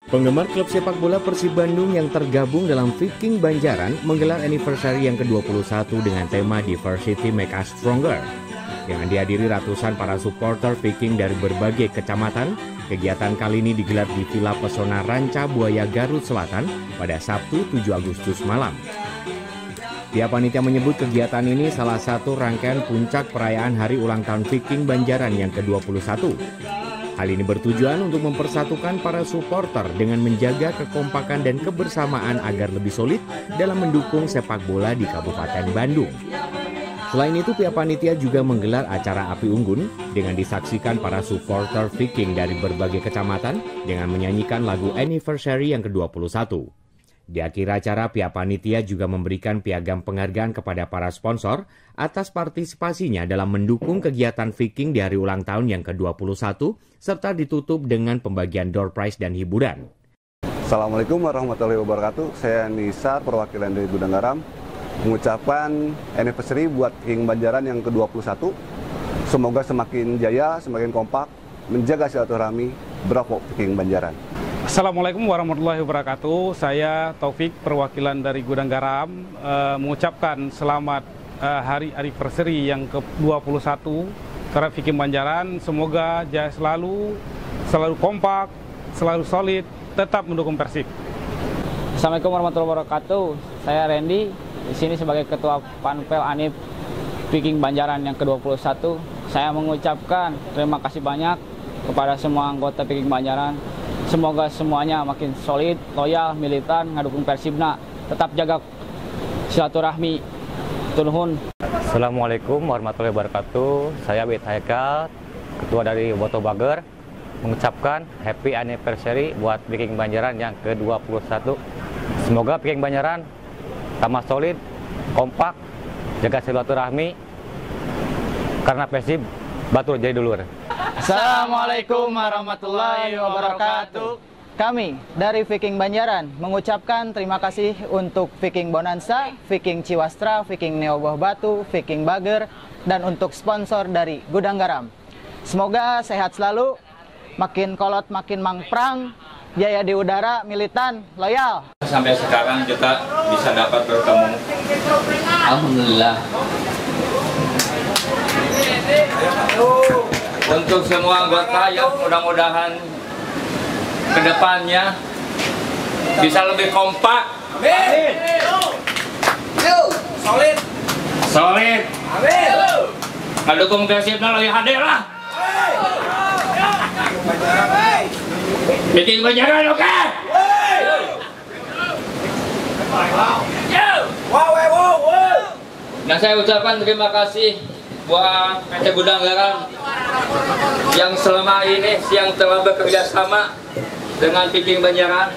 Penggemar klub sepak bola Persib Bandung yang tergabung dalam Viking Banjaran menggelar anniversary yang ke-21 dengan tema Diversity Make Us Stronger. Dengan dihadiri ratusan para supporter Viking dari berbagai kecamatan, kegiatan kali ini digelar di Villa Pesona Ranca Buaya Garut Selatan pada Sabtu 7 Agustus malam. Pihak panitia menyebut kegiatan ini salah satu rangkaian puncak perayaan hari ulang tahun Viking Banjaran yang ke-21. Hal ini bertujuan untuk mempersatukan para supporter dengan menjaga kekompakan dan kebersamaan agar lebih solid dalam mendukung sepak bola di Kabupaten Bandung. Selain itu, pihak panitia juga menggelar acara api unggun dengan disaksikan para supporter Viking dari berbagai kecamatan dengan menyanyikan lagu anniversary yang ke-21. Di akhir acara, pihak panitia juga memberikan piagam penghargaan kepada para sponsor atas partisipasinya dalam mendukung kegiatan Viking di hari ulang tahun yang ke-21, serta ditutup dengan pembagian door prize dan hiburan. Assalamualaikum warahmatullahi wabarakatuh. Saya Nisa, perwakilan dari Gudang Garam, mengucapkan anniversary buat Viking Banjaran yang ke-21. Semoga semakin jaya, semakin kompak, menjaga silaturahmi. Bravo Viking Banjaran. Assalamualaikum warahmatullahi wabarakatuh. Saya Taufik, perwakilan dari Gudang Garam, mengucapkan selamat hari anniversary yang ke-21 terhadap Viking Banjaran. Semoga jaya selalu kompak, selalu solid, tetap mendukung Persib. Assalamualaikum warahmatullahi wabarakatuh. Saya Randy, di sini sebagai Ketua Panpel Anip Viking Banjaran yang ke-21. Saya mengucapkan terima kasih banyak kepada semua anggota Viking Banjaran. Semoga semuanya makin solid, loyal, militan, ngadukung Persibna. Tetap jaga silaturahmi. Turun. Assalamualaikum warahmatullahi wabarakatuh. Saya Bit Haikal, Ketua dari Boto Bager, mengucapkan happy anniversary buat Viking Banjaran yang ke-21. Semoga Viking Banjaran tambah solid, kompak, jaga silaturahmi, karena Persib batur jadi dulur. Assalamualaikum warahmatullahi wabarakatuh. Kami dari Viking Banjaran mengucapkan terima kasih untuk Viking Bonanza, Viking Ciwastra, Viking Neo Buah Batu, Viking Bager, dan untuk sponsor dari Gudang Garam. Semoga sehat selalu, makin kolot makin mangprang, jaya di udara, militan, loyal. Sampai sekarang kita bisa dapat bertemu. Alhamdulillah. Untuk semua anggota ya, mudah-mudahan kedepannya bisa lebih kompak. Amin. Solid. Amin. Ngedukung Persibna lebih hadir lah. Viking Banjaran oke. Nah, saya ucapkan terima kasih buat PT Gudang Garam yang selama ini telah bekerja sama dengan Viking Banjaran.